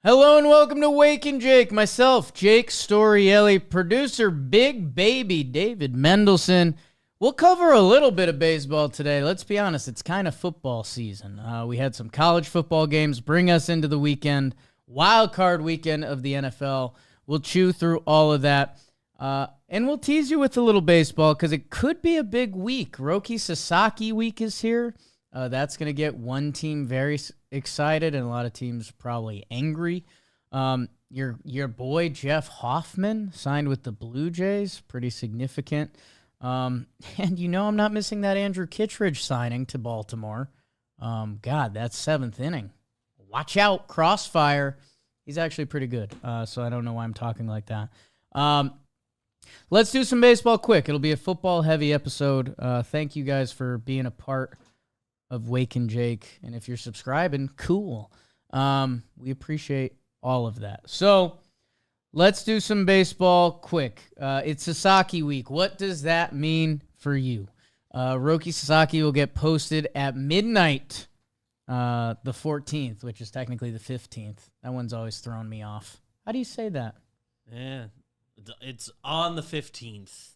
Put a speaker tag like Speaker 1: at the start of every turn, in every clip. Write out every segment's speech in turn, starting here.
Speaker 1: Hello and welcome to Talkin Jake. Myself, Jake Storielli, producer Big Baby David Mendelson. We'll cover a little bit of baseball today. Let's be honest, it's kind of football season. We had some college football games bring us into the weekend, wild card weekend of the NFL. We'll chew through all of that, and we'll tease you with a little baseball because it could be a big week. Roki Sasaki week is here. That's going to get one team very excited and a lot of teams probably angry. Your boy Jeff Hoffman signed with the Blue Jays, pretty significant. And you know I'm not missing that Andrew Kittredge signing to Baltimore. God, that's seventh inning. Watch out, Crossfire. He's actually pretty good, so I don't know why I'm talking like that. Let's do some baseball quick. It'll be a football-heavy episode. Thank you guys for being a part of Talkin Jake, and if you're subscribing, cool. We appreciate all of that. So let's do some baseball quick. It's Sasaki week. What does that mean for you? Roki Sasaki will get posted at midnight the 14th, which is technically the 15th. That one's always thrown me off. How do you say that?
Speaker 2: Yeah, it's on the 15th.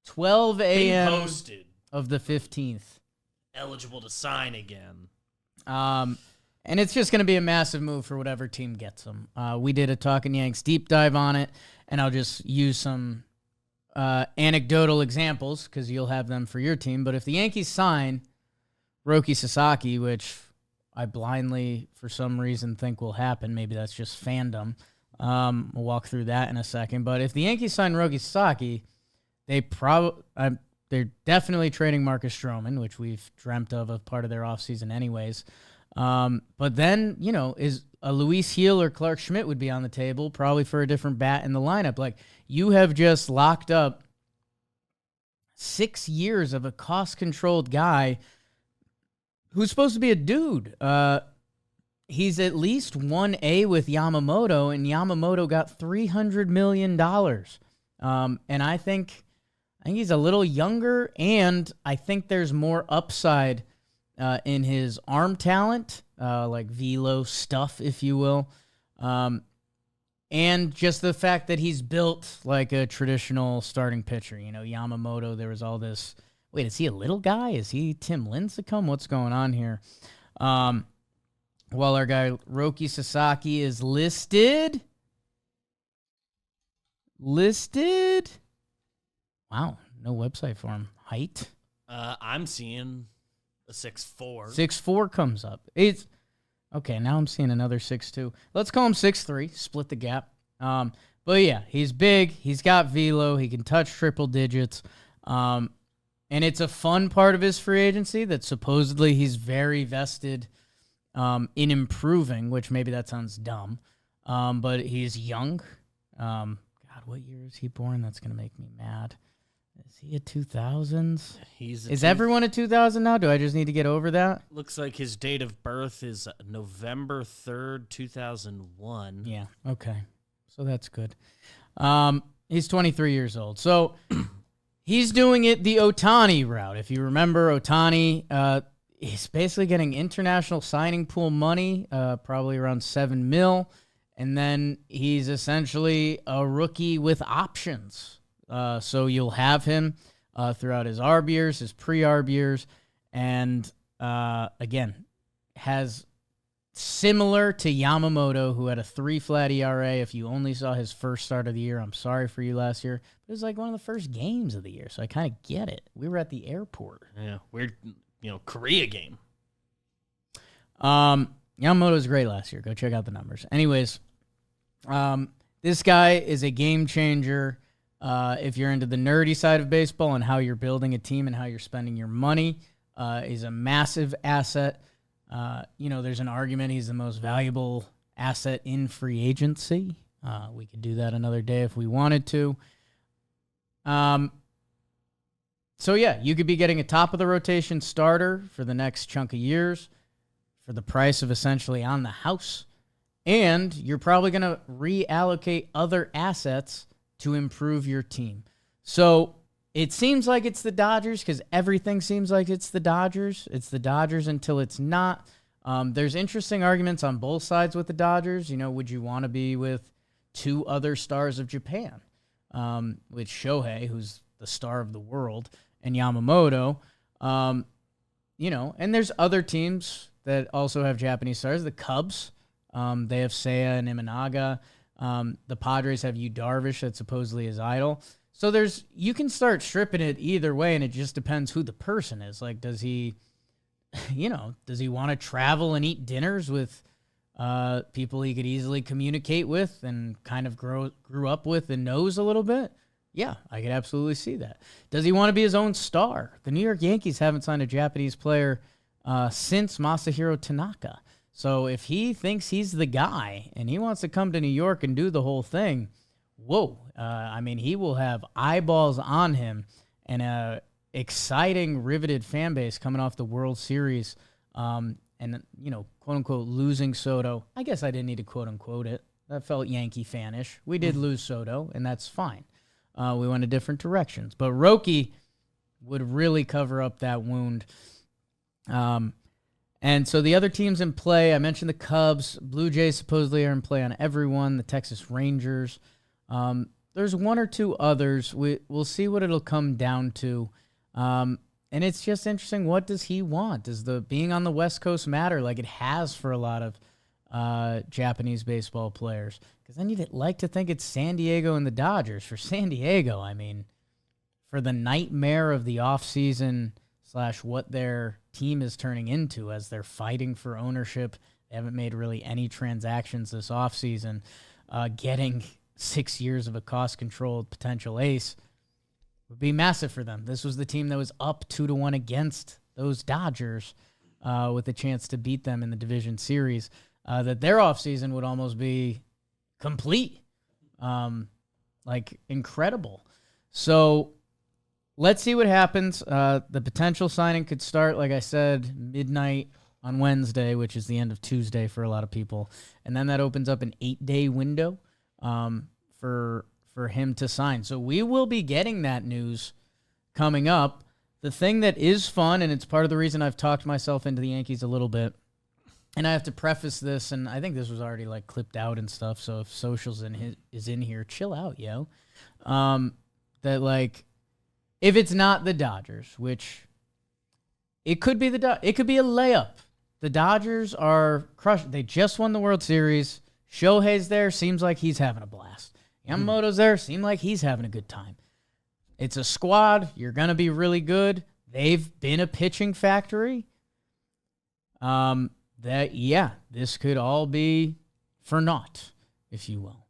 Speaker 1: 12 a.m.
Speaker 2: Being posted.
Speaker 1: Of the 15th.
Speaker 2: Eligible to sign again.
Speaker 1: And it's just going to be a massive move for whatever team gets him. We did a Talkin Yanks deep dive on it, and I'll just use some anecdotal examples because you'll have them for your team. But if the Yankees sign Roki Sasaki, which I blindly, for some reason, think will happen, maybe that's just fandom. We'll walk through that in a second. But if the Yankees sign Roki Sasaki, they're definitely trading Marcus Stroman, which we've dreamt of as part of their offseason anyways. But then, is a Luis Heel or Clark Schmidt would be on the table, probably for a different bat in the lineup. Like, you have just locked up 6 years of a cost-controlled guy who's supposed to be a dude. He's at least 1A with Yamamoto, and Yamamoto got $300 million. And I think he's a little younger, and I think there's more upside in his arm talent, like velo stuff, if you will. And just the fact that he's built like a traditional starting pitcher. Yamamoto, there was all this, wait, is he a little guy? Is he Tim Lincecum? What's going on here? Well, our guy Roki Sasaki is listed. Wow, no website for him. Height?
Speaker 2: I'm seeing a 6'4".
Speaker 1: 6'4" comes up. It's okay, now I'm seeing another 6'2". Let's call him 6'3", split the gap. But yeah, he's big, he's got velo, he can touch triple digits. And it's a fun part of his free agency that supposedly he's very vested in improving, which maybe that sounds dumb. But he's young. God, what year is he born? That's going to make me mad. Is he a 2000s? Is everyone a 2000 now? Do I just need to get over that?
Speaker 2: Looks like his date of birth is November 3rd, 2001.
Speaker 1: Yeah, okay. So that's good. He's 23 years old. So he's doing it the Ohtani route. If you remember, Ohtani, he's basically getting international signing pool money, probably around $7 million. And then he's essentially a rookie with options. So you'll have him throughout his ARB years, his pre-ARB years, and again, has similar to Yamamoto, who had a 3 flat ERA. If you only saw his first start of the year, I'm sorry for you last year. But it was like one of the first games of the year, so I kind of get it. We were at the airport.
Speaker 2: Yeah, weird, Korea game.
Speaker 1: Yamamoto was great last year. Go check out the numbers. Anyways, this guy is a game changer. If you're into the nerdy side of baseball and how you're building a team and how you're spending your money, he's a massive asset. There's an argument he's the most valuable asset in free agency. We could do that another day if we wanted to. So yeah, you could be getting a top of the rotation starter for the next chunk of years for the price of essentially on the house. And you're probably going to reallocate other assets to improve your team. So it seems like it's the Dodgers because everything seems like it's the Dodgers. It's the Dodgers until it's not. There's interesting arguments on both sides with the Dodgers. Would you want to be with two other stars of Japan, with Shohei, who's the star of the world, and Yamamoto? And there's other teams that also have Japanese stars. The Cubs, they have Seiya and Imanaga. The Padres have Yu Darvish, that supposedly is idol. So you can start stripping it either way, and it just depends who the person is. Like, does he want to travel and eat dinners with people he could easily communicate with and kind of grew up with and knows a little bit? Yeah, I could absolutely see that. Does he want to be his own star? The New York Yankees haven't signed a Japanese player since Masahiro Tanaka. So if he thinks he's the guy and he wants to come to New York and do the whole thing, whoa. He will have eyeballs on him and a exciting, riveted fan base coming off the World Series. And, quote unquote, losing Soto. I guess I didn't need to quote unquote it. That felt Yankee fanish. We did lose Soto, and that's fine. We went in different directions. But Roki would really cover up that wound. And so the other teams in play, I mentioned the Cubs. Blue Jays supposedly are in play on everyone. The Texas Rangers. There's one or two others. We'll see what it'll come down to. And it's just interesting. What does he want? Does the being on the West Coast matter like it has for a lot of Japanese baseball players? Because then you'd like to think it's San Diego and the Dodgers. For San Diego, for the nightmare of the offseason / what their team is turning into as they're fighting for ownership. They haven't made really any transactions this offseason. Getting 6 years of a cost-controlled potential ace would be massive for them. This was the team that was up 2-1 against those Dodgers with a chance to beat them in the division series. That their offseason would almost be complete. Incredible. So let's see what happens. The potential signing could start, like I said, midnight on Wednesday, which is the end of Tuesday for a lot of people. And then that opens up an 8-day window for him to sign. So we will be getting that news coming up. The thing that is fun, and it's part of the reason I've talked myself into the Yankees a little bit, and I have to preface this, and I think this was already clipped out and stuff, so if Socials is in here, chill out, yo. That if it's not the Dodgers, which it could be it could be a layup. The Dodgers are crushed. They just won the World Series. Shohei's there, seems like he's having a blast. Yamamoto's there, seems like he's having a good time. It's a squad. You're going to be really good. They've been a pitching factory. This could all be for naught, if you will.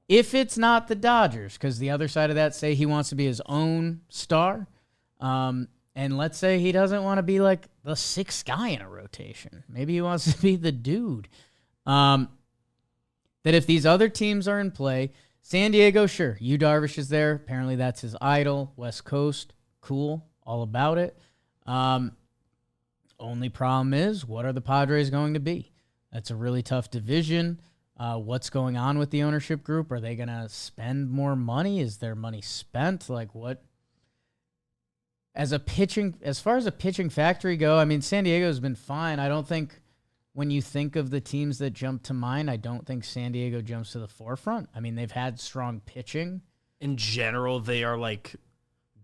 Speaker 1: If it's not the Dodgers, because the other side of that say he wants to be his own star, and let's say he doesn't want to be the sixth guy in a rotation. Maybe he wants to be the dude. That if these other teams are in play, San Diego, sure, Yu Darvish is there. Apparently that's his idol. West Coast, cool, all about it. Only problem is, what are the Padres going to be? That's a really tough division. What's going on with the ownership group? Are they going to spend more money? Is their money spent? What? As far as a pitching factory go, San Diego's been fine. I don't think when you think of the teams that jump to mind, I don't think San Diego jumps to the forefront. They've had strong pitching.
Speaker 2: In general, they are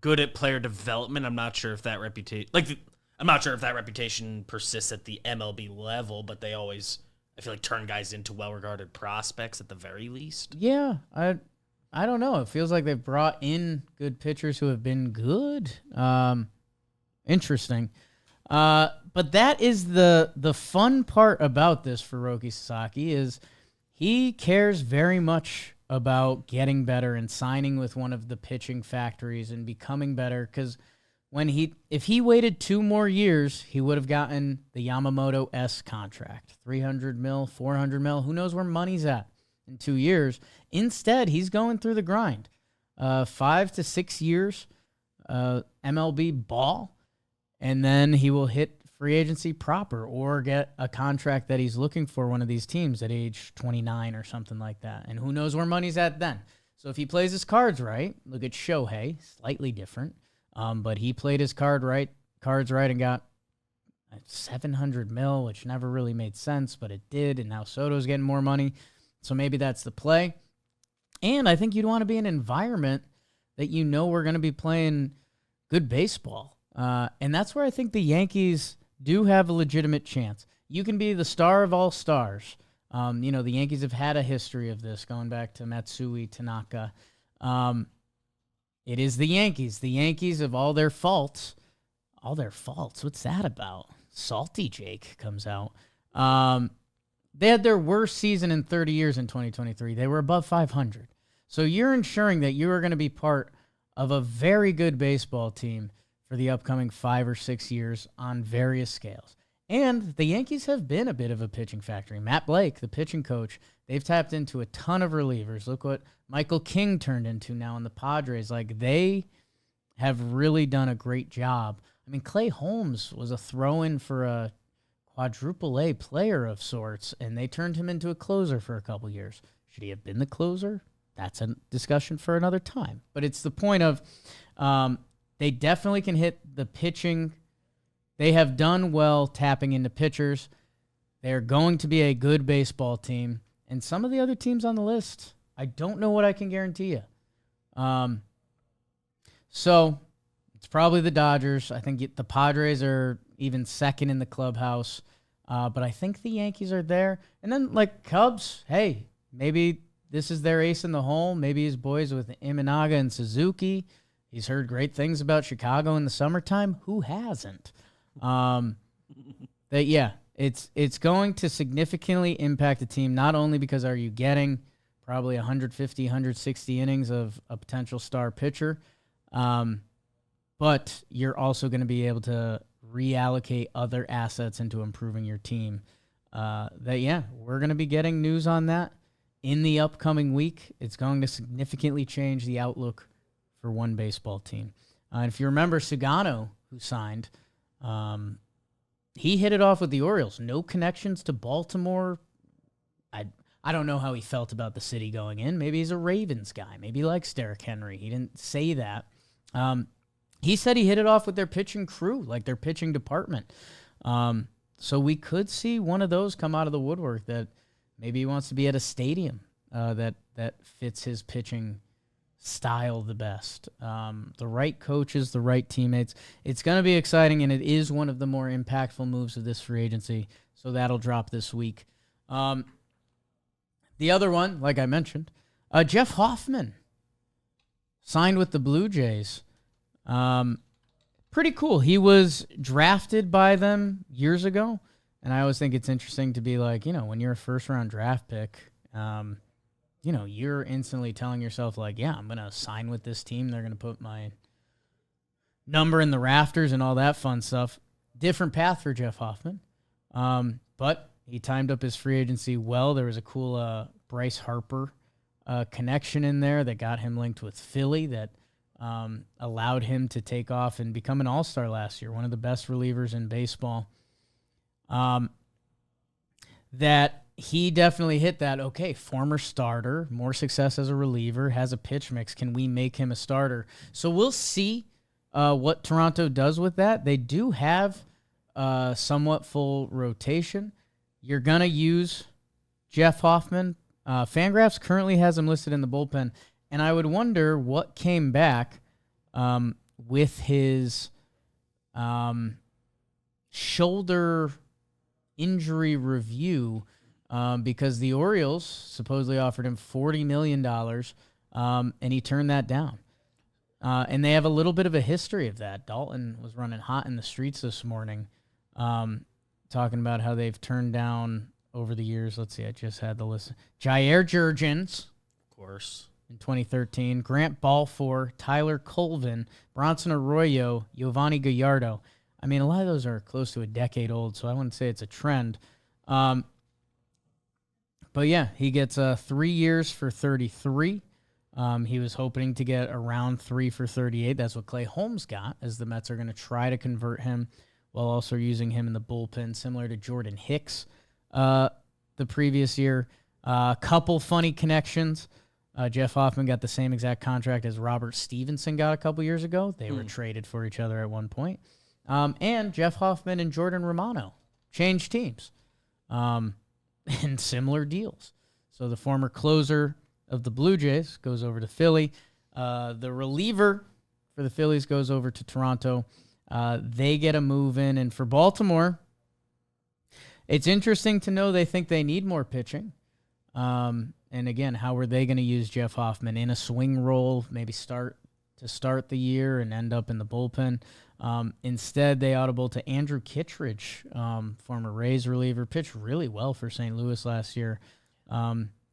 Speaker 2: good at player development. I'm not sure if that reputation persists at the MLB level, but they always, I feel turn guys into well-regarded prospects at the very least.
Speaker 1: Yeah, I don't know. It feels like they've brought in good pitchers who have been good. Interesting. But that is the fun part about this for Roki Sasaki is he cares very much about getting better and signing with one of the pitching factories and becoming better, because if he waited 2 more years, he would have gotten the Yamamoto S contract, 300 mil, 400 mil. Who knows where money's at in 2 years? Instead, he's going through the grind. 5 to 6 years, MLB ball, and then he will hit free agency proper or get a contract that he's looking for one of these teams at age 29 or something like that. And who knows where money's at then. So if he plays his cards right, look at Shohei, slightly different. But he played his cards right and got $700 million, which never really made sense, but it did, and now Soto's getting more money. So maybe that's the play. And I think you'd want to be in an environment that you know we're going to be playing good baseball. And that's where I think the Yankees do have a legitimate chance. You can be the star of all stars. The Yankees have had a history of this going back to Matsui, Tanaka. It is the Yankees. The Yankees of all their faults. All their faults? What's that about? Salty Jake comes out. They had their worst season in 30 years in 2023. They were above 500. So you're ensuring that you are going to be part of a very good baseball team for the upcoming 5 or 6 years on various scales. And the Yankees have been a bit of a pitching factory. Matt Blake, the pitching coach, they've tapped into a ton of relievers. Look what Michael King turned into now in the Padres. Like, they have really done a great job. I mean, Clay Holmes was a throw-in for a quadruple A player of sorts, and they turned him into a closer for a couple years. Should he have been the closer? That's a discussion for another time. But it's the point of they definitely can hit the pitching. They have done well tapping into pitchers. They're going to be a good baseball team. And some of the other teams on the list, I don't know what I can guarantee you. So it's probably the Dodgers. I think the Padres are even second in the clubhouse. But I think the Yankees are there. And then, like, Cubs, hey, maybe this is their ace in the hole. Maybe his boys with Imanaga and Suzuki. He's heard great things about Chicago in the summertime. Who hasn't? It's going to significantly impact the team, not only because are you getting probably 150, 160 innings of a potential star pitcher, but you're also going to be able to reallocate other assets into improving your team. We're going to be getting news on that in the upcoming week. It's going to significantly change the outlook for one baseball team. And if you remember Sugano, who signed, he hit it off with the Orioles. No connections to Baltimore. I don't know how he felt about the city going in. Maybe he's a Ravens guy. Maybe he likes Derrick Henry. He didn't say that. He said he hit it off with their pitching crew, like their pitching department. So we could see one of those come out of the woodwork that maybe he wants to be at a stadium that fits his pitching style the best. The right coaches, the right teammates. It's going to be exciting, and it is one of the more impactful moves of this free agency. So that'll drop this week. The other one, like I mentioned, Jeff Hoffman signed with the Blue Jays. Pretty cool. He was drafted by them years ago, and I always think it's interesting to be like, when you're a first-round draft pick, you're instantly telling yourself, like, yeah, I'm going to sign with this team. They're going to put my number in the rafters and all that fun stuff. Different path for Jeff Hoffman. But he timed up his free agency well. There was a cool Bryce Harper connection in there that got him linked with Philly that allowed him to take off and become an all-star last year, one of the best relievers in baseball. That he definitely hit that, okay, former starter, more success as a reliever, has a pitch mix. Can we make him a starter? So we'll see what Toronto does with that. They do have somewhat full rotation. You're going to use Jeff Hoffman. Fangraphs currently has him listed in the bullpen, and I would wonder what came back with his shoulder injury review, because the Orioles supposedly offered him $40 million, and he turned that down. And they have a little bit of a history of that. Dalton was running hot in the streets this morning, talking about how they've turned down over the years. Let's see, I just had the list. Jair Jurgens,
Speaker 2: Of course.
Speaker 1: in 2013, Grant Balfour, Tyler Colvin, Bronson Arroyo, Giovanni Gallardo. I mean, a lot of those are close to a decade old, so I wouldn't say it's a trend. But yeah, he gets 3 years for 33. He was hoping to get around 3 for 38. That's what Clay Holmes got, as the Mets are going to try to convert him while also using him in the bullpen, similar to Jordan Hicks the previous year. A couple funny connections. Jeff Hoffman got the same exact contract as Robert Stevenson got a couple years ago. They were traded for each other at one point. And Jeff Hoffman and Jordan Romano changed teams in similar deals. So the former closer of the Blue Jays goes over to Philly. The reliever for the Phillies goes over to Toronto. They get a move in. And for Baltimore, it's interesting to know they think they need more pitching. And again, how are they going to use Jeff Hoffman in a swing role, maybe start the year and end up in the bullpen? Instead, they audible to Andrew Kittredge, former Rays reliever, pitched really well for St. Louis last year.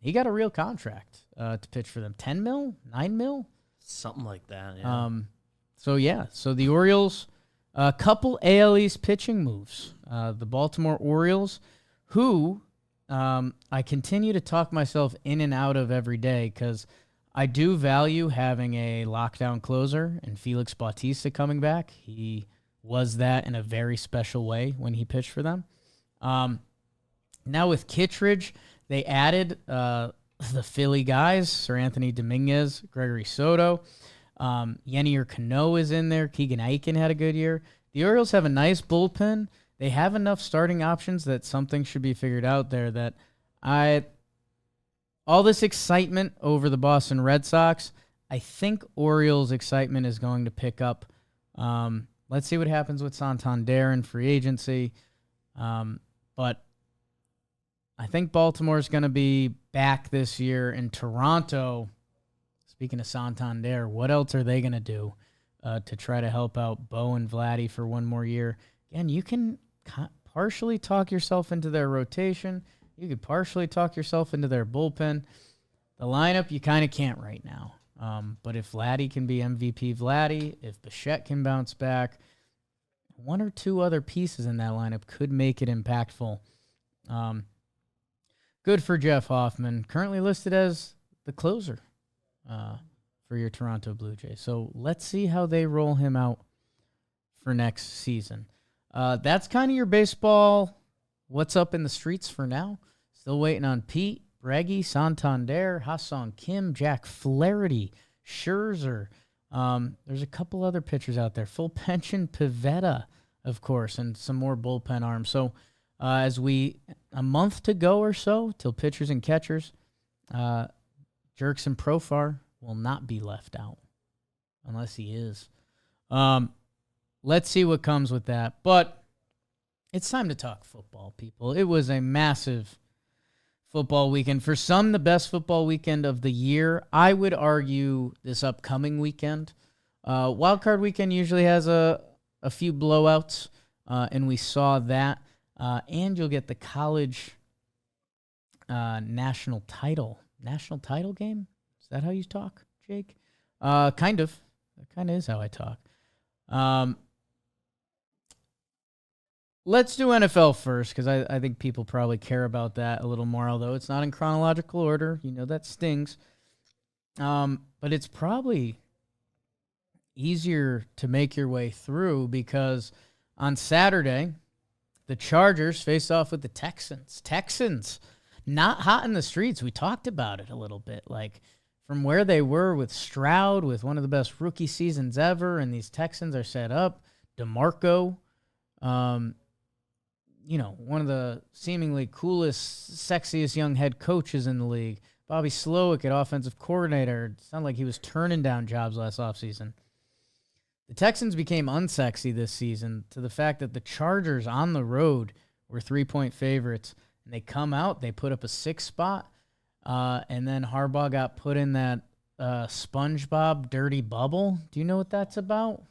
Speaker 1: He got a real contract to pitch for them. 10 mil? 9 mil?
Speaker 2: Something like that, yeah.
Speaker 1: So the Orioles, a couple AL East pitching moves. The Baltimore Orioles, who I continue to talk myself in and out of every day because I do value having a lockdown closer and Felix Bautista coming back. He was that in a very special way when he pitched for them. Now with Kittredge, they added the Philly guys, Sir Anthony Dominguez, Gregory Soto. Yenier Cano is in there. Keegan Aiken had a good year. The Orioles have a nice bullpen. They have enough starting options that something should be figured out there that all this excitement over the Boston Red Sox, I think Orioles excitement is going to pick up. Let's see what happens with Santander in free agency. But I think Baltimore's going to be back this year. In Toronto, speaking of Santander, what else are they going to do to try to help out Bo and Vladdy for one more year? Again, you can partially talk yourself into their rotation. You could partially talk yourself into their bullpen. The lineup, you kind of can't right now. But if Vladdy can be MVP Vladdy, if Bichette can bounce back, one or two other pieces in that lineup could make it impactful. Good for Jeff Hoffman, currently listed as the closer for your Toronto Blue Jays. So let's see how they roll him out for next season. That's kind of your baseball. What's up in the streets for now? Still waiting on Pete, Breggy, Santander, Ha-Sung Kim, Jack Flaherty, Scherzer. There's a couple other pitchers out there. Full pension Pivetta, of course, and some more bullpen arms. So a month to go or so till pitchers and catchers, Jerks and Profar will not be left out unless he is. Let's see what comes with that. But it's time to talk football, people. It was a massive football weekend. For some, the best football weekend of the year. I would argue this upcoming weekend. Wildcard weekend usually has a few blowouts, and we saw that. And you'll get the college national title game. Is that how you talk, Jake? Kind of. That kind of is how I talk. Let's do NFL first because I think people probably care about that a little more, although it's not in chronological order. You know that stings. But it's probably easier to make your way through because on Saturday, the Chargers faced off with the Texans. Texans, not hot in the streets. We talked about it a little bit. Like, from where they were with Stroud, with one of the best rookie seasons ever, and these Texans are set up. DeMarco, one of the seemingly coolest, sexiest young head coaches in the league. Bobby Slowick at offensive coordinator. It sounded like he was turning down jobs last offseason. The Texans became unsexy this season to the fact that the Chargers on the road were 3-point favorites. And they come out, they put up a 6 spot, and then Harbaugh got put in that SpongeBob dirty bubble. Do you know what that's about?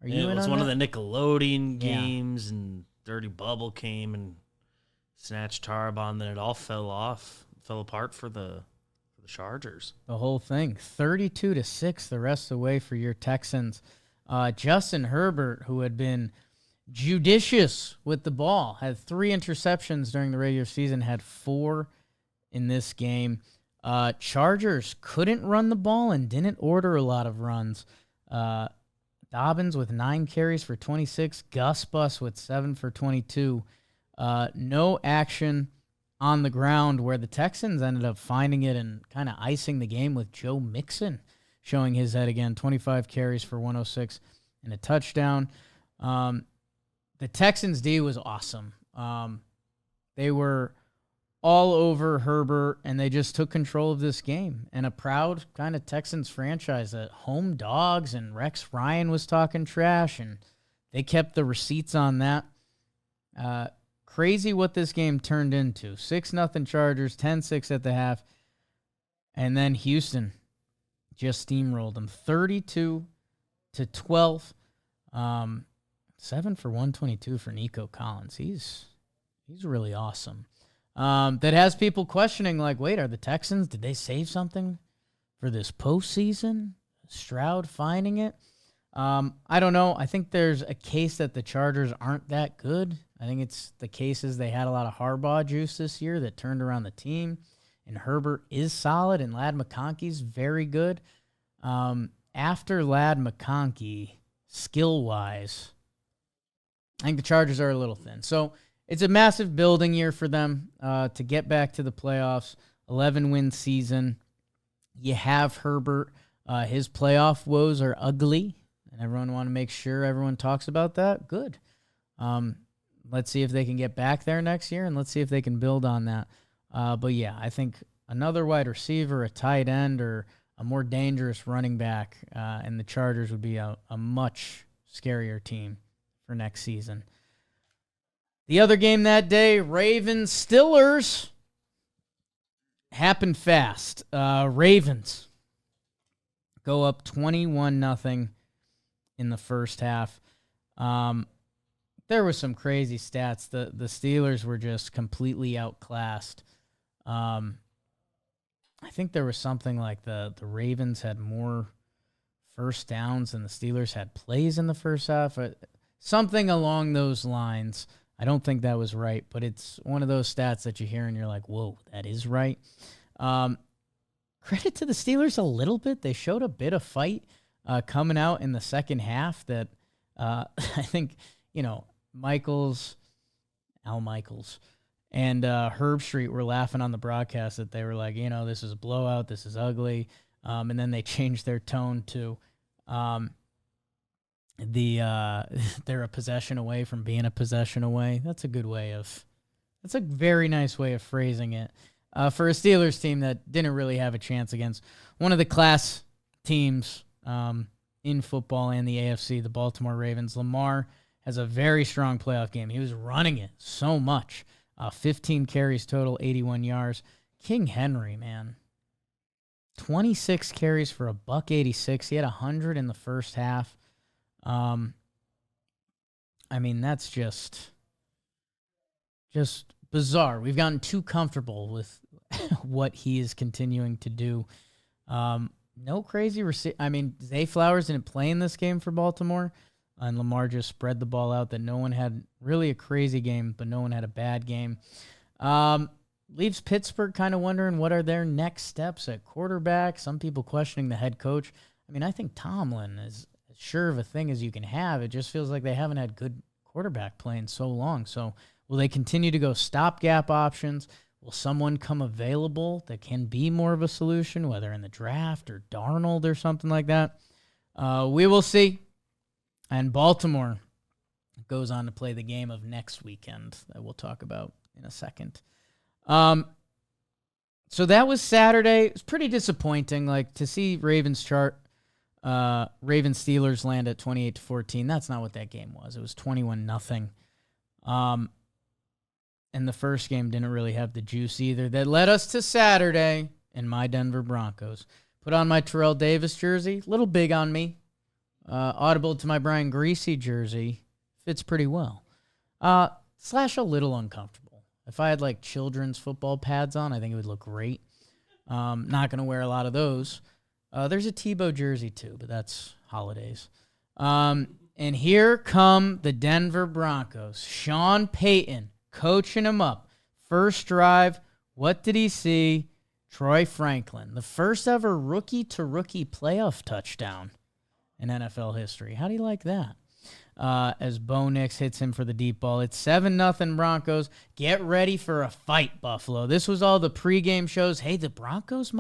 Speaker 1: Are you in on that? It was
Speaker 2: one of the Nickelodeon games, and dirty bubble came and snatched Harbaugh, and then it all fell apart for the Chargers.
Speaker 1: The whole thing, 32-6 the rest of the way for your Texans. Justin Herbert, who had been judicious with the ball, had 3 interceptions during the regular season, had 4 in this game. Chargers couldn't run the ball and didn't order a lot of runs. Dobbins with 9 carries for 26. Gus Bus with 7 for 22. No action on the ground where the Texans ended up finding it and kind of icing the game with Joe Mixon showing his head again. 25 carries for 106 and a touchdown. the Texans D was awesome. They were all over Herbert, and they just took control of this game. And a proud kind of Texans franchise, that home dogs, and Rex Ryan was talking trash, and they kept the receipts on that. Crazy what this game turned into. 6-0 Chargers, 10-6 at the half. And then Houston just steamrolled them 32-12. 7 for 122 for Nico Collins. He's really awesome. That has people questioning, like, wait, are the Texans, did they save something for this postseason? Stroud finding it? I don't know. I think there's a case that the Chargers aren't that good. I think it's the cases they had a lot of Harbaugh juice this year that turned around the team. And Herbert is solid, and Ladd McConkey's very good. After Ladd McConkey, skill-wise, I think the Chargers are a little thin. So it's a massive building year for them to get back to the playoffs. 11-win season. You have Herbert. His playoff woes are ugly, and everyone want to make sure everyone talks about that. Good. Let's see if they can get back there next year, and let's see if they can build on that. But yeah, I think another wide receiver, a tight end, or a more dangerous running back, and the Chargers would be a much scarier team for next season. The other game that day, Ravens-Steelers, happened fast. Ravens go up 21-0 in the first half. There was some crazy stats. The Steelers were just completely outclassed. I think there was something like the Ravens had more first downs than the Steelers had plays in the first half. Something along those lines. I don't think that was right, but it's one of those stats that you hear and you're like, whoa, that is right. Credit to the Steelers a little bit. They showed a bit of fight coming out in the second half that I think, Al Michaels, and Herb Street were laughing on the broadcast that they were like, this is a blowout, this is ugly. And then they changed their tone to they're a possession away from being a possession away. That's a very nice way of phrasing it. For a Steelers team that didn't really have a chance against one of the class teams in football and the AFC, the Baltimore Ravens. Lamar has a very strong playoff game. He was running it so much. 15 carries total, 81 yards. King Henry, man. 26 carries for $186. He had 100 in the first half. That's just bizarre. We've gotten too comfortable with what he is continuing to do. No crazy Zay Flowers didn't play in this game for Baltimore, and Lamar just spread the ball out. That no one had really a crazy game, but no one had a bad game. Leaves Pittsburgh kind of wondering what are their next steps at quarterback. Some people questioning the head coach. I think Tomlin is as sure of a thing as you can have. It just feels like they haven't had good quarterback play in so long. So will they continue to go stopgap options? Will someone come available that can be more of a solution, whether in the draft or Darnold or something like that? We will see. And Baltimore goes on to play the game of next weekend that we'll talk about in a second. So that was Saturday. It was pretty disappointing, to see Ravens Steelers land at 28-14. That's not what that game was. It was 21-0. And the first game didn't really have the juice either. That led us to Saturday and my Denver Broncos. Put on my Terrell Davis jersey. Little big on me. Audible to my Brian Greasy jersey. Fits pretty well. / a little uncomfortable. If I had children's football pads on, I think it would look great. Not going to wear a lot of those. There's a Tebow jersey too, but that's holidays. And here come the Denver Broncos. Sean Payton coaching him up. First drive, what did he see? Troy Franklin, the first ever rookie-to-rookie playoff touchdown in NFL history. How do you like that? As Bo Nix hits him for the deep ball. It's 7-0 Broncos. Get ready for a fight, Buffalo. This was all the pregame shows. Hey, the Broncos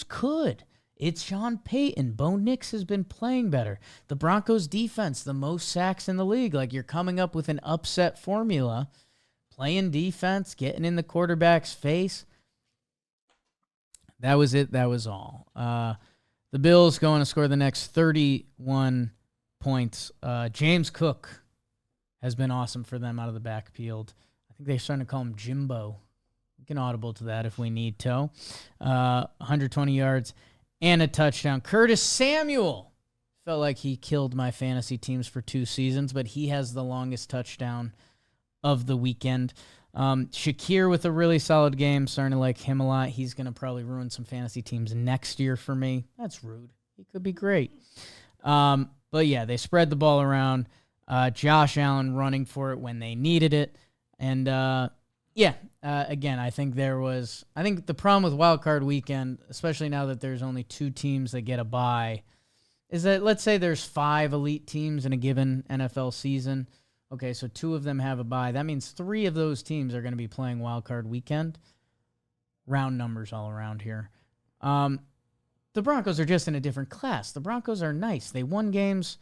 Speaker 1: could. It's Sean Payton. Bo Nix has been playing better. The Broncos defense, the most sacks in the league. Like, you're coming up with an upset formula, playing defense, getting in the quarterback's face. That was it. That was all. The Bills going to score the next 31 points. James Cook has been awesome for them out of the backfield. I think they're starting to call him Jimbo. We can audible to that if we need to. 120 yards and a touchdown. Curtis Samuel felt like he killed my fantasy teams for 2 seasons, but he has the longest touchdown of the weekend. Shakir with a really solid game. Starting to like him a lot. He's going to probably ruin some fantasy teams next year for me. That's rude. He could be great. But yeah, they spread the ball around. Josh Allen running for it when they needed it. And again, I think the problem with Wild Card Weekend, especially now that there's only 2 teams that get a bye, is that let's say there's 5 elite teams in a given NFL season. Okay, so 2 of them have a bye. That means 3 of those teams are going to be playing Wild Card Weekend. Round numbers all around here. The Broncos are just in a different class. The Broncos are nice. They won games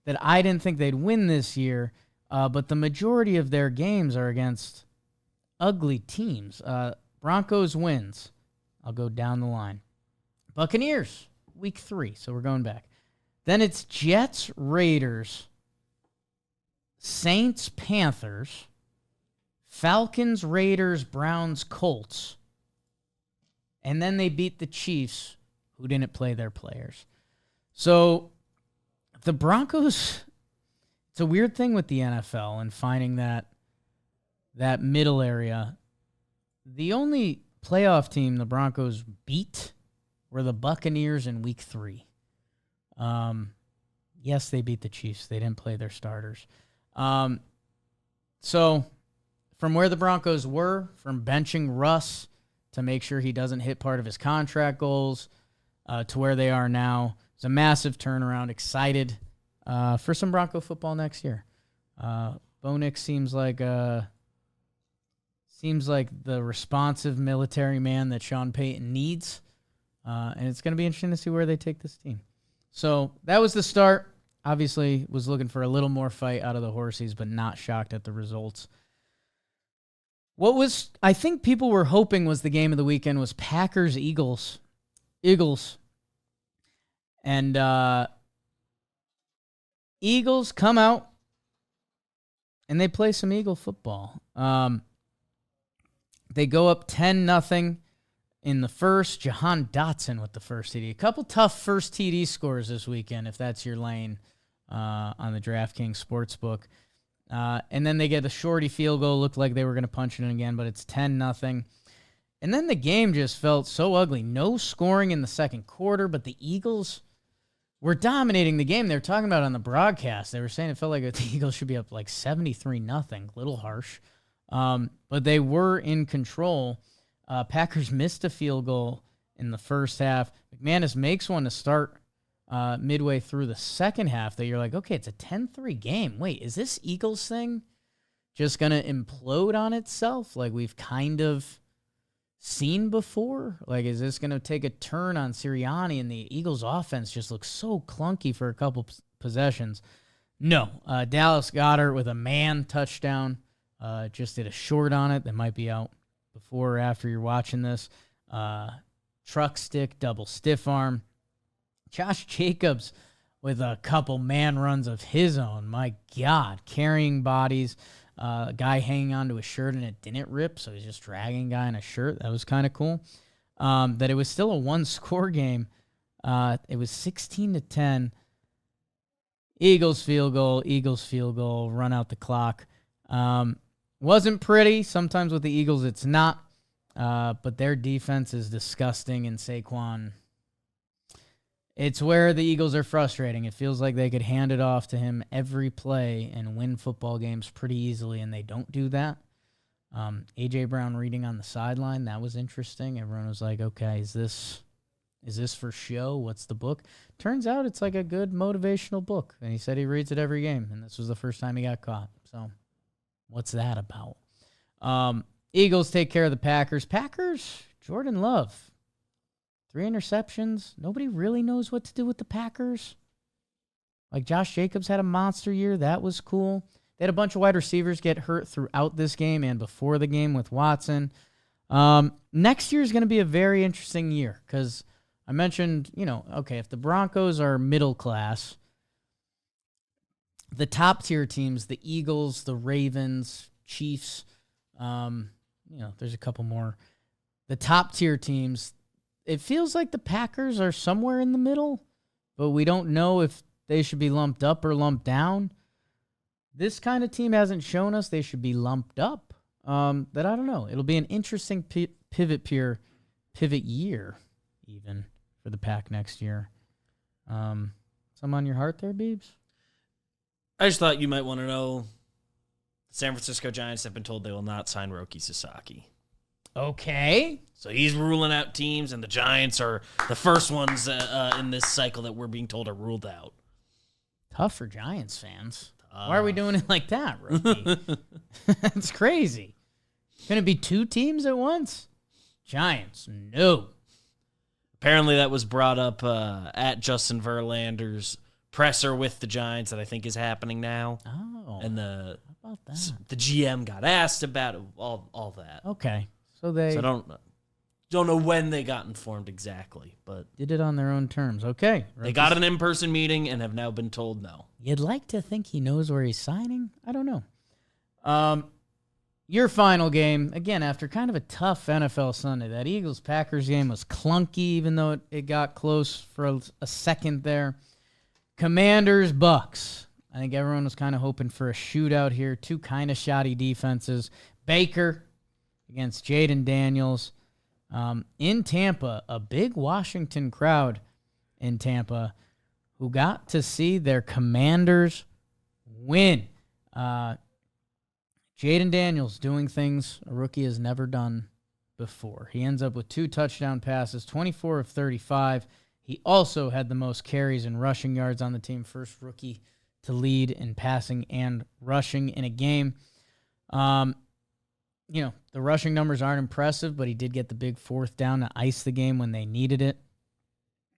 Speaker 1: that I didn't think they'd win this year, but the majority of their games are against ugly teams. Broncos wins. I'll go down the line. Buccaneers, week 3, so we're going back. Then it's Jets, Raiders, Saints, Panthers, Falcons, Raiders, Browns, Colts. And then they beat the Chiefs, who didn't play their players. So the Broncos, it's a weird thing with the NFL and finding that middle area. The only playoff team the Broncos beat were the Buccaneers in week 3. Yes, they beat the Chiefs. They didn't play their starters. So from where the Broncos were, from benching Russ to make sure he doesn't hit part of his contract goals, to where they are now, it's a massive turnaround. Excited for some Bronco football next year. Bo Nix seems like the responsive military man that Sean Payton needs, and it's going to be interesting to see where they take this team. So that was the start. Obviously, was looking for a little more fight out of the Horsies, but not shocked at the results. What was, I think people were hoping was the game of the weekend was Packers-Eagles. And Eagles come out, and they play some Eagle football. They go up 10-0 in the first. Jahan Dotson with the first TD. A couple tough first TD scores this weekend, if that's your lane, on the DraftKings Sportsbook. And then they get a shorty field goal. Looked like they were going to punch it in again, but it's 10-0. And then the game just felt so ugly. No scoring in the second quarter, but the Eagles were dominating the game. They were talking about it on the broadcast. They were saying it felt like the Eagles should be up like 73-0. Little harsh. But they were in control. Packers missed a field goal in the first half. McManus makes one to start midway through the second half that you're like, okay, it's a 10-3 game. Wait, is this Eagles thing just going to implode on itself like we've kind of seen before? Like, is this going to take a turn on Sirianni and the Eagles offense just looks so clunky for a couple possessions? No. Dallas Goedert with a man touchdown. Just did a short on it that might be out before or after you're watching this. Truck stick, double stiff arm. Josh Jacobs with a couple man runs of his own. My God, carrying bodies. A guy hanging onto a shirt and it didn't rip, so he's just dragging a guy in a shirt. That was kind of cool. That it was still a one-score game. It was 16-10. Eagles field goal, run out the clock. Wasn't pretty. Sometimes with the Eagles it's not. But their defense is disgusting, and Saquon, it's where the Eagles are frustrating. It feels like they could hand it off to him every play and win football games pretty easily, and they don't do that. A.J. Brown reading on the sideline, that was interesting. Everyone was like, okay, is this for show? What's the book? Turns out it's like a good motivational book, and he said he reads it every game, and this was the first time he got caught. So what's that about? Eagles take care of the Packers. Jordan Love, 3 interceptions. Nobody really knows what to do with the Packers. Like Josh Jacobs had a monster year. That was cool. They had a bunch of wide receivers get hurt throughout this game and before the game with Watson. Next year is going to be a very interesting year because I mentioned, okay, if the Broncos are middle class, the top tier teams, the Eagles, the Ravens, Chiefs, there's a couple more. The top tier teams, it feels like the Packers are somewhere in the middle, but we don't know if they should be lumped up or lumped down. This kind of team hasn't shown us they should be lumped up. That I don't know. It'll be an interesting pivot year, even for the Pack next year. Some on your heart there, Beebs?
Speaker 2: I just thought you might want to know the San Francisco Giants have been told they will not sign Roki Sasaki.
Speaker 1: Okay.
Speaker 2: So he's ruling out teams, and the Giants are the first ones in this cycle that we're being told are ruled out.
Speaker 1: Tough for Giants fans. Why are we doing it like that, Roki? That's crazy. Going to be 2 teams at once? Giants, no.
Speaker 2: Apparently that was brought up at Justin Verlander's presser with the Giants that I think is happening now.
Speaker 1: Oh.
Speaker 2: And
Speaker 1: how about that?
Speaker 2: The GM got asked about it, all that.
Speaker 1: Okay. So I
Speaker 2: don't know when they got informed exactly, but
Speaker 1: did it on their own terms. Okay.
Speaker 2: They got an in-person meeting and have now been told no.
Speaker 1: You'd like to think he knows where he's signing? I don't know. Your final game, again, after kind of a tough NFL Sunday, that Eagles-Packers game was clunky, even though it got close for a second there. Commanders-Bucks. I think everyone was kind of hoping for a shootout here. 2 kind of shoddy defenses. Baker against Jaden Daniels. In Tampa, a big Washington crowd in Tampa who got to see their Commanders win. Jaden Daniels doing things a rookie has never done before. He ends up with 2 touchdown passes, 24 of 35. He also had the most carries and rushing yards on the team, first rookie to lead in passing and rushing in a game. The rushing numbers aren't impressive, but he did get the big 4th down to ice the game when they needed it.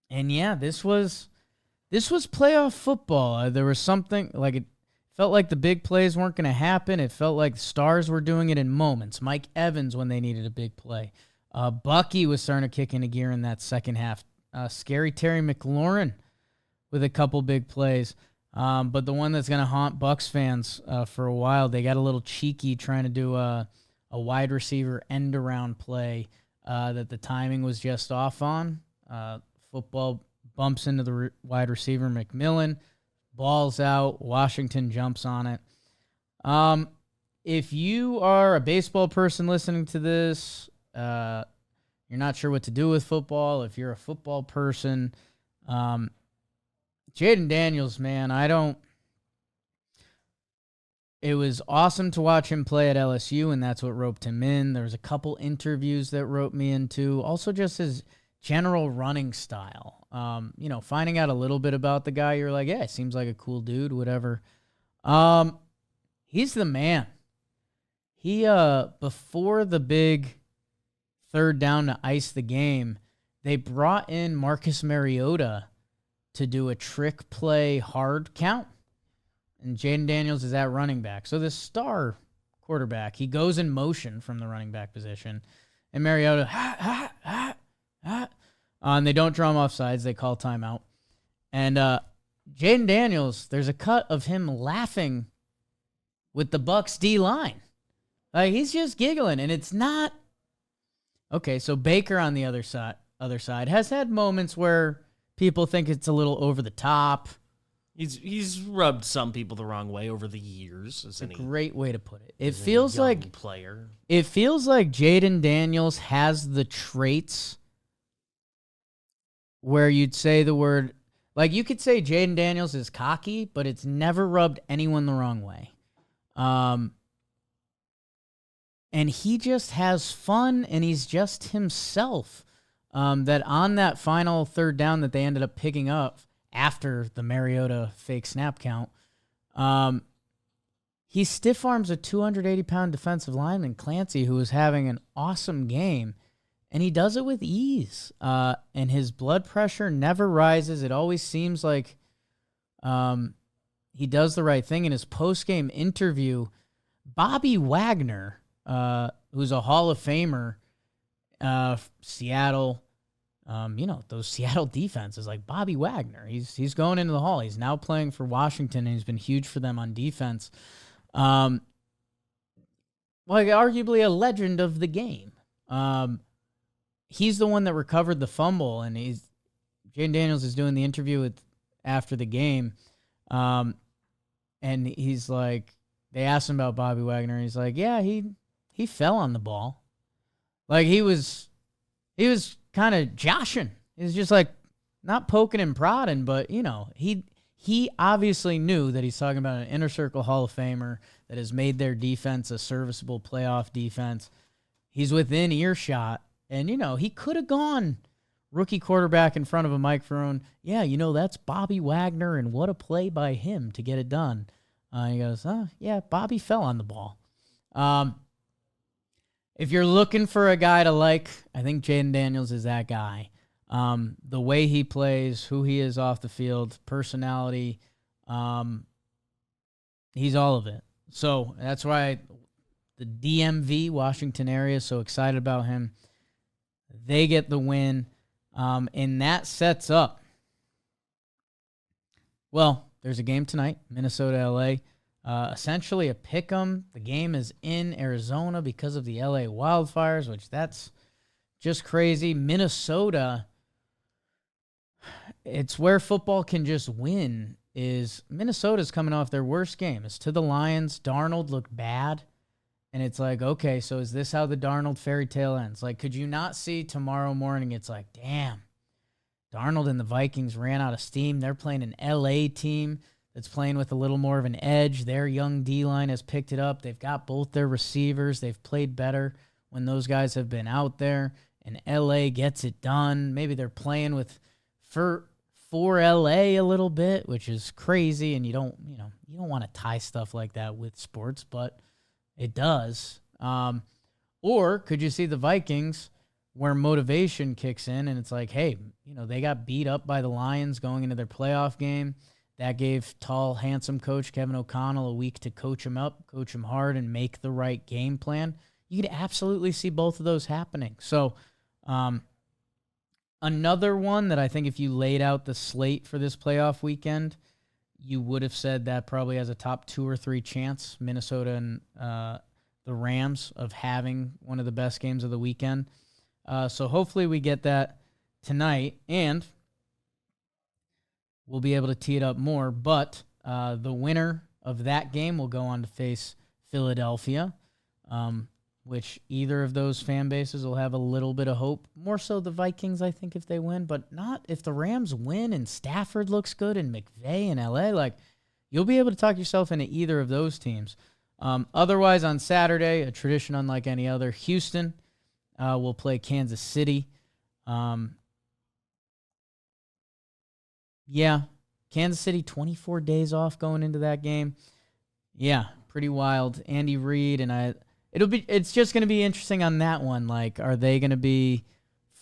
Speaker 1: And yeah, this was playoff football. There was something like it felt like the big plays weren't going to happen. It felt like the stars were doing it in moments. Mike Evans when they needed a big play. Bucky was starting to kick into gear in that second half. Scary Terry McLaurin with a couple big plays. But the one that's going to haunt Bucs fans for a while, they got a little cheeky trying to do a wide receiver end-around play that the timing was just off on. Football bumps into the wide receiver, McMillan. Ball's out. Washington jumps on it. If you are a baseball person listening to this, you're not sure what to do with football. If you're a football person, Jaden Daniels, man, it was awesome to watch him play at LSU, and that's what roped him in. There was a couple interviews that roped me into. Also just his general running style. Finding out a little bit about the guy, you're like, yeah, seems like a cool dude, whatever. He's the man. He, before the big 3rd down to ice the game, they brought in Marcus Mariota to do a trick play hard count. And Jaden Daniels is at running back. So the star quarterback, he goes in motion from the running back position. And Mariota, and they don't draw him off sides. They call timeout. And Jaden Daniels, there's a cut of him laughing with the Bucs D-line. Like, he's just giggling, and it's not... Okay, so Baker on the other side has had moments where people think it's a little over the top.
Speaker 2: He's rubbed some people the wrong way over the years.
Speaker 1: It's a great way to put it. It feels like
Speaker 2: player.
Speaker 1: It feels like Jaden Daniels has the traits where you'd say the word, like you could say Jaden Daniels is cocky, but it's never rubbed anyone the wrong way. And he just has fun, and he's just himself. That on that final 3rd down that they ended up picking up after the Mariota fake snap count, he stiff arms a 280-pound defensive lineman, Clancy, who was having an awesome game, and he does it with ease. And his blood pressure never rises. It always seems like he does the right thing. In his post-game interview, Bobby Wagner, who's a Hall of Famer, Seattle, those Seattle defenses, like Bobby Wagner. He's going into the Hall. He's now playing for Washington, and he's been huge for them on defense. Like arguably a legend of the game. He's the one that recovered the fumble, and Jaden Daniels is doing the interview after the game, and he's like, they asked him about Bobby Wagner, and he's like, yeah, he fell on the ball. Like he was kind of joshing. He was just like not poking and prodding, but he obviously knew that he's talking about an inner circle Hall of Famer that has made their defense a serviceable playoff defense. He's within earshot, and he could have gone rookie quarterback in front of a microphone. Yeah, that's Bobby Wagner, and what a play by him to get it done. He goes, yeah, Bobby fell on the ball. If you're looking for a guy to like, I think Jaden Daniels is that guy. The way he plays, who he is off the field, personality, he's all of it. So that's why the DMV, Washington area, is so excited about him. They get the win, and that sets up. Well, there's a game tonight, Minnesota-LA. Essentially a pick'em. The game is in Arizona because of the LA wildfires, which that's just crazy. Minnesota, it's where football can just win. Minnesota's coming off their worst game. It's to the Lions. Darnold looked bad. And it's like, okay, so is this how the Darnold fairy tale ends? Like, could you not see tomorrow morning? It's like, damn, Darnold and the Vikings ran out of steam. They're playing an LA team that's playing with a little more of an edge. Their young D-line has picked it up. They've got both their receivers. They've played better when those guys have been out there, and LA gets it done. Maybe they're playing for LA a little bit, which is crazy, and you don't want to tie stuff like that with sports, but it does. Or could you see the Vikings where motivation kicks in, and it's like, hey, they got beat up by the Lions going into their playoff game. That gave tall, handsome coach Kevin O'Connell a week to coach him up, coach him hard, and make the right game plan. You could absolutely see both of those happening. So another one that I think if you laid out the slate for this playoff weekend, you would have said that probably has a top 2 or 3 chance, Minnesota and the Rams, of having one of the best games of the weekend. So hopefully we get that tonight, and we'll be able to tee it up more, but the winner of that game will go on to face Philadelphia, which either of those fan bases will have a little bit of hope. More so the Vikings, I think, if they win, but not if the Rams win and Stafford looks good and McVay in LA. Like, you'll be able to talk yourself into either of those teams. Otherwise, on Saturday, a tradition unlike any other, Houston will play Kansas City. Yeah, Kansas City, 24 days off going into that game. Yeah, pretty wild. Andy Reid and it's just going to be interesting on that one. Like, are they going to be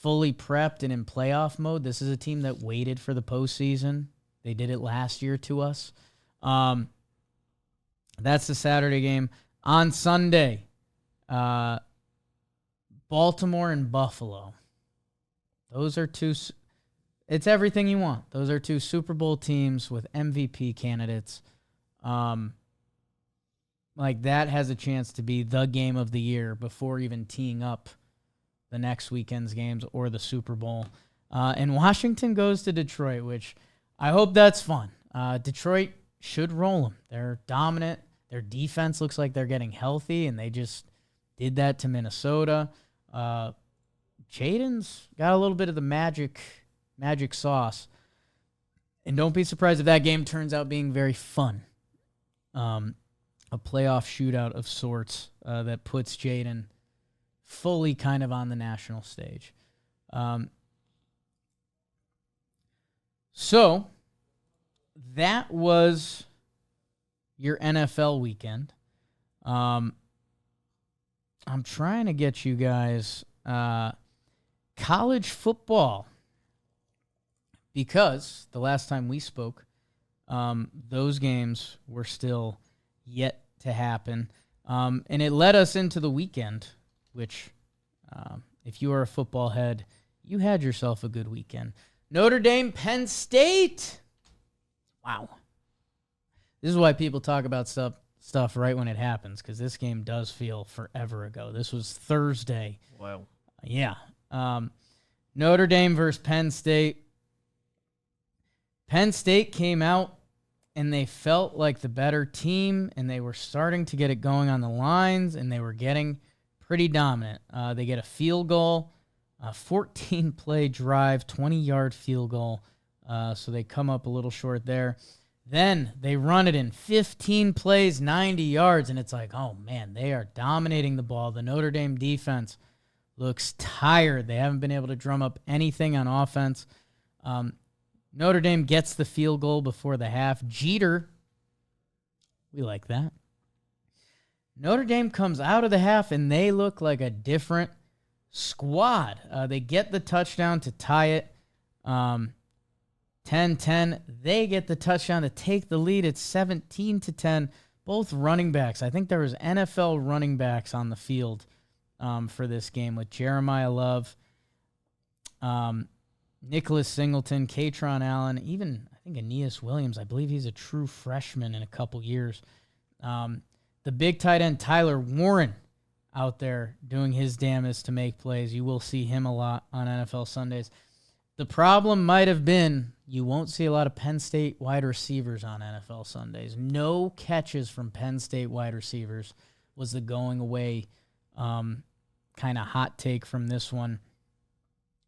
Speaker 1: fully prepped and in playoff mode? This is a team that waited for the postseason. They did it last year to us. That's the Saturday game. On Sunday, Baltimore and Buffalo. Those are two. It's everything you want. Those are two Super Bowl teams with MVP candidates. Like, that has a chance to be the game of the year before even teeing up the next weekend's games or the Super Bowl. And Washington goes to Detroit, which I hope that's fun. Detroit should roll them. They're dominant. Their defense looks like they're getting healthy, and they just did that to Minnesota. Jaden's got a little bit of the magic sauce. And don't be surprised if that game turns out being very fun. A playoff shootout of sorts that puts Jaden fully kind of on the national stage. So that was your NFL weekend. I'm trying to get you guys college football, because the last time we spoke, those games were still yet to happen. And it led us into the weekend, which, if you are a football head, you had yourself a good weekend. Notre Dame, Penn State. Wow. This is why people talk about stuff right when it happens, because this game does feel forever ago. This was Thursday.
Speaker 2: Wow.
Speaker 1: Yeah. Notre Dame versus Penn State. Penn State came out, and they felt like the better team, and they were starting to get it going on the lines, and they were getting pretty dominant. They get a field goal, a 14-play drive, 20-yard field goal, so they come up a little short there. Then they run it in 15 plays, 90 yards, and it's like, oh, man, they are dominating the ball. The Notre Dame defense looks tired. They haven't been able to drum up anything on offense. Notre Dame gets the field goal before the half. Jeter, we like that. Notre Dame comes out of the half, and they look like a different squad. They get the touchdown to tie it. 10-10. They get the touchdown to take the lead. It's 17-10. Both running backs. I think there was NFL running backs on the field for this game with Jeremiah Love, Nicholas Singleton, Katron Allen, even I think Aeneas Williams. I believe he's a true freshman in a couple years. The big tight end Tyler Warren out there doing his damnedest to make plays. You will see him a lot on NFL Sundays. The problem might have been you won't see a lot of Penn State wide receivers on NFL Sundays. No catches from Penn State wide receivers was the going away kind of hot take from this one.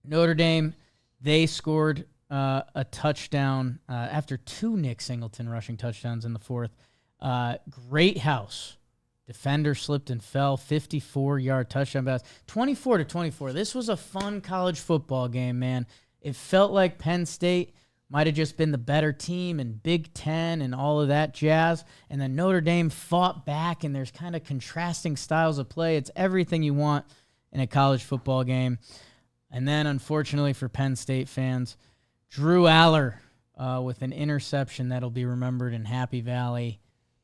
Speaker 1: Notre Dame, they scored a touchdown after two Nick Singleton rushing touchdowns in the fourth. Great house. Defender slipped and fell, 54-yard touchdown pass, 24-24. This was a fun college football game, man. It felt like Penn State might have just been the better team in Big Ten and all of that jazz, and then Notre Dame fought back, and there's kind of contrasting styles of play. It's everything you want in a college football game. And then, unfortunately for Penn State fans, Drew Aller with an interception that'll be remembered in Happy Valley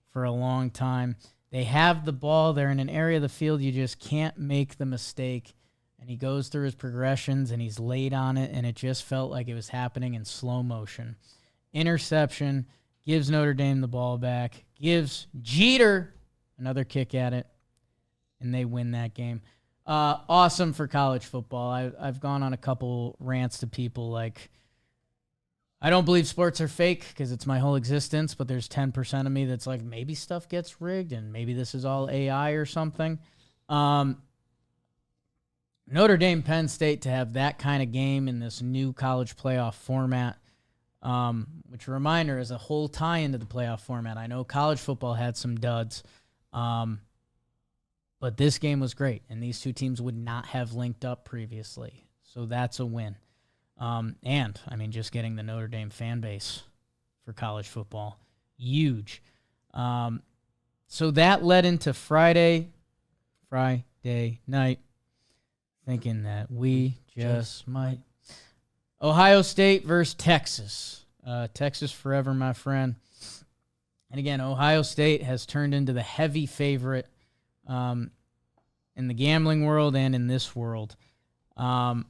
Speaker 1: for a long time. They have the ball. They're in an area of the field you just can't make the mistake. And he goes through his progressions, and he's late on it, and it just felt like it was happening in slow motion. Interception, gives Notre Dame the ball back, gives Jeter another kick at it, and they win that game. Awesome for college football. I've gone on a couple rants to people like, I don't believe sports are fake because it's my whole existence, but there's 10% of me that's like, maybe stuff gets rigged and maybe this is all AI or something. Notre Dame, Penn State, to have that kind of game in this new college playoff format, which, a reminder, is a whole tie into the playoff format. I know college football had some duds, but this game was great, and these two teams would not have linked up previously, so that's a win. And, I mean, just getting the Notre Dame fan base for college football, huge. So that led into Friday night, thinking that we just might. Ohio State versus Texas. Texas forever, my friend. And again, Ohio State has turned into the heavy favorite in the gambling world and in this world. That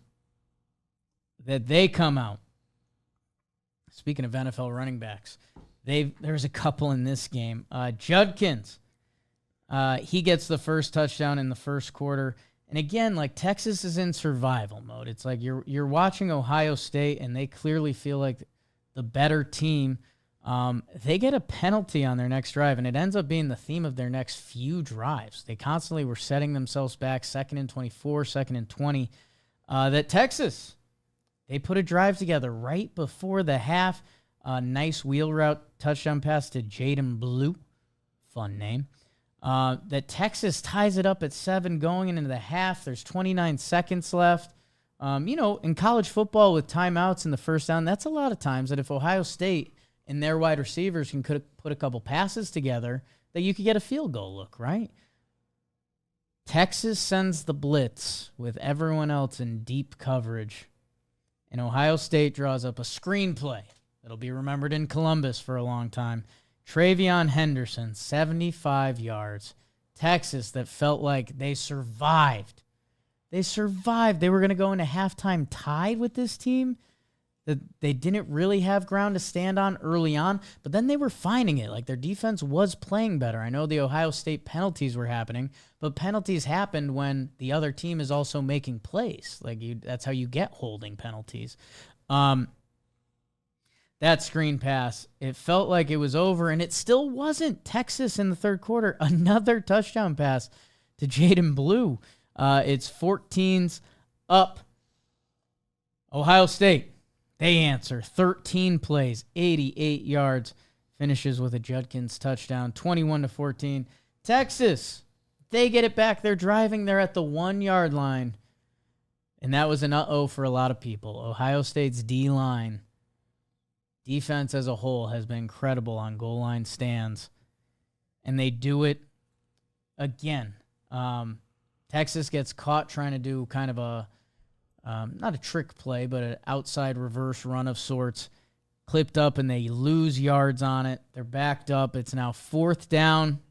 Speaker 1: they come out. Speaking of NFL running backs, there's a couple in this game. Judkins, he gets the first touchdown in the first quarter. And again, like, Texas is in survival mode. It's like you're watching Ohio State, and they clearly feel like the better team. They get a penalty on their next drive, and it ends up being the theme of their next few drives. They constantly were setting themselves back, 2nd and 24, 2nd and 20. That Texas, they put a drive together right before the half. Nice wheel route touchdown pass to Jaden Blue. Fun name. That Texas ties it up at 7 going into the half. There's 29 seconds left. In college football with timeouts in the first down, that's a lot of times that if Ohio State and their wide receivers can put a couple passes together, that you could get a field goal look, right? Texas sends the blitz with everyone else in deep coverage. And Ohio State draws up a screenplay that'll be remembered in Columbus for a long time. Travion Henderson, 75 yards. Texas, that felt like they survived. They survived. They were going to go into halftime tied with this team. That they didn't really have ground to stand on early on, but then they were finding it. Like, their defense was playing better. I know the Ohio State penalties were happening, but penalties happened when the other team is also making plays. That's how you get holding penalties. That screen pass, it felt like it was over, and it still wasn't. Texas in the third quarter, another touchdown pass to Jaden Blue. It's 14's up. Ohio State. They answer 13 plays, 88 yards, finishes with a Judkins touchdown, 21-14. Texas, they get it back. They're driving. They're at the 1-yard line. And that was an uh-oh for a lot of people. Ohio State's D-line, defense as a whole, has been incredible on goal line stands. And they do it again. Texas gets caught trying to do kind of a, not a trick play, but an outside reverse run of sorts, clipped up, and they lose yards on it. They're backed up. It's now 4th down.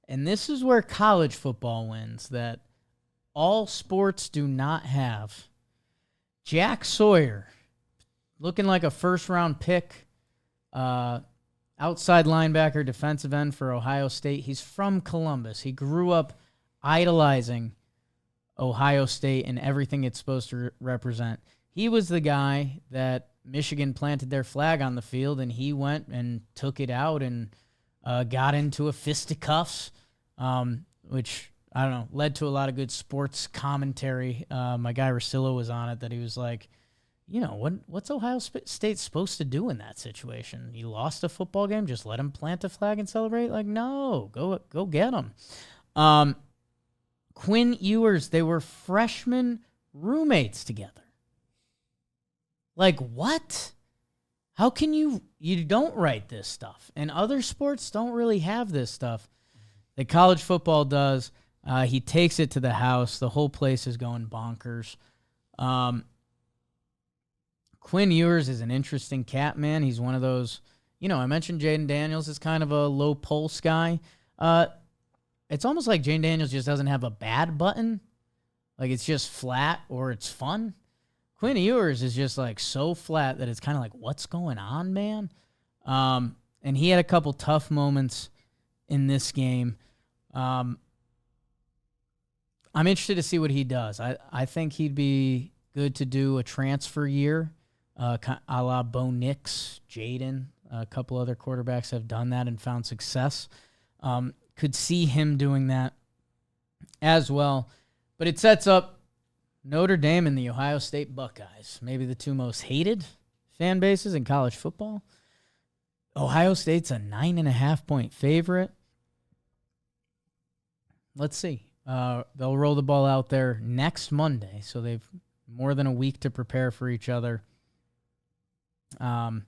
Speaker 1: And this is where college football wins, that all sports do not have. Jack Sawyer, looking like a first-round pick, outside linebacker, defensive end for Ohio State. He's from Columbus. He grew up idolizing Ohio State and everything it's supposed to represent. He was the guy that Michigan planted their flag on the field, and he went and took it out and got into a fisticuffs, which, I don't know, led to a lot of good sports commentary. My guy Rosillo was on it, that he was like, what's Ohio State supposed to do in that situation? You lost a football game, just let him plant a flag and celebrate? Like, no, go get him. Quinn Ewers, they were freshman roommates together. Like, what? How can you don't write this stuff? And other sports don't really have this stuff. The college football does. He takes it to the house. The whole place is going bonkers. Quinn Ewers is an interesting cat, man. He's one of those, I mentioned Jaden Daniels is kind of a low pulse guy. It's almost like Jane Daniels just doesn't have a bad button. Like, it's just flat or it's fun. Quinn Ewers is just, like, so flat that it's kind of like, what's going on, man? And he had a couple tough moments in this game. I'm interested to see what he does. I think he'd be good to do a transfer year, a la Bo Nix, Jaden. A couple other quarterbacks have done that and found success. Could see him doing that as well. But it sets up Notre Dame and the Ohio State Buckeyes, maybe the two most hated fan bases in college football. Ohio State's a 9.5-point favorite. Let's see. They'll roll the ball out there next Monday, so they've more than a week to prepare for each other. And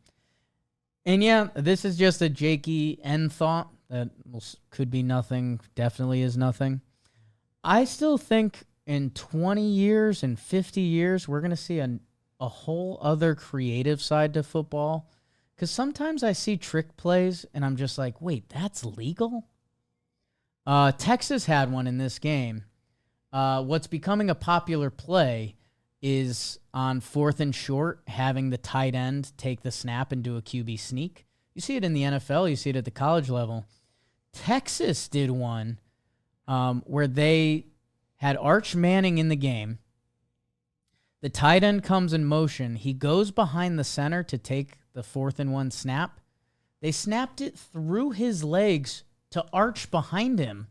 Speaker 1: yeah, this is just a Jakey end thought. That could be nothing, definitely is nothing. I still think in 20 years and 50 years, we're going to see a whole other creative side to football. Because sometimes I see trick plays, and I'm just like, wait, that's legal? Texas had one in this game. What's becoming a popular play is on 4th and short, having the tight end take the snap and do a QB sneak. You see it in the NFL. You see it at the college level. Texas did one where they had Arch Manning in the game. The tight end comes in motion. He goes behind the center to take the 4th and 1 snap. They snapped it through his legs to Arch behind him.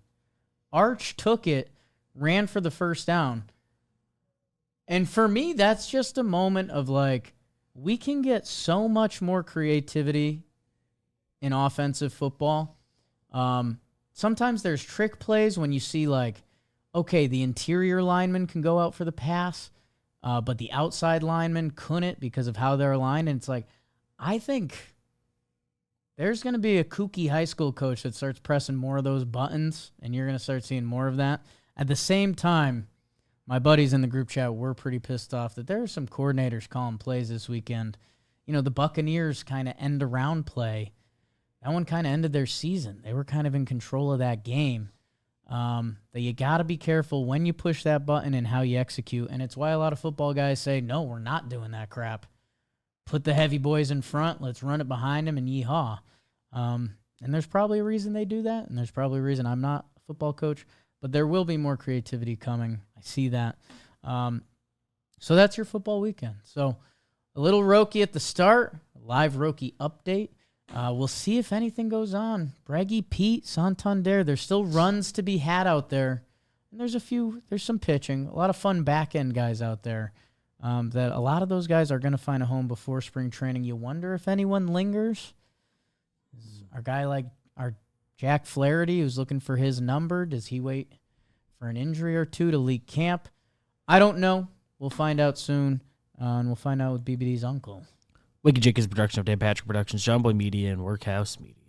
Speaker 1: Arch took it, ran for the first down. And for me, that's just a moment of like, we can get so much more creativity in offensive football. Sometimes there's trick plays when you see like, okay, the interior lineman can go out for the pass, but the outside lineman couldn't because of how they're aligned. And it's like, I think there's going to be a kooky high school coach that starts pressing more of those buttons, and you're going to start seeing more of that. At the same time, my buddies in the group chat were pretty pissed off that there are some coordinators calling plays this weekend. The Buccaneers kind of end around play. That one kind of ended their season. They were kind of in control of that game. That you got to be careful when you push that button and how you execute. And it's why a lot of football guys say, no, we're not doing that crap. Put the heavy boys in front. Let's run it behind them and yeehaw. And there's probably a reason they do that. And there's probably a reason I'm not a football coach. But there will be more creativity coming. I see that. So that's your football weekend. So a little Roki at the start, a live Roki update. We'll see if anything goes on. Braggy Pete, Santander, there's still runs to be had out there. And there's some pitching. A lot of fun back-end guys out there. That a lot of those guys are going to find a home before spring training. You wonder if anyone lingers. Our guy like our Jack Flaherty, who's looking for his number, does he wait for an injury or two to leak camp? I don't know. We'll find out soon, and we'll find out with BBD's uncle.
Speaker 2: Wicked Jake is a production of Dan Patrick Productions, John Boy Media, and Workhouse Media.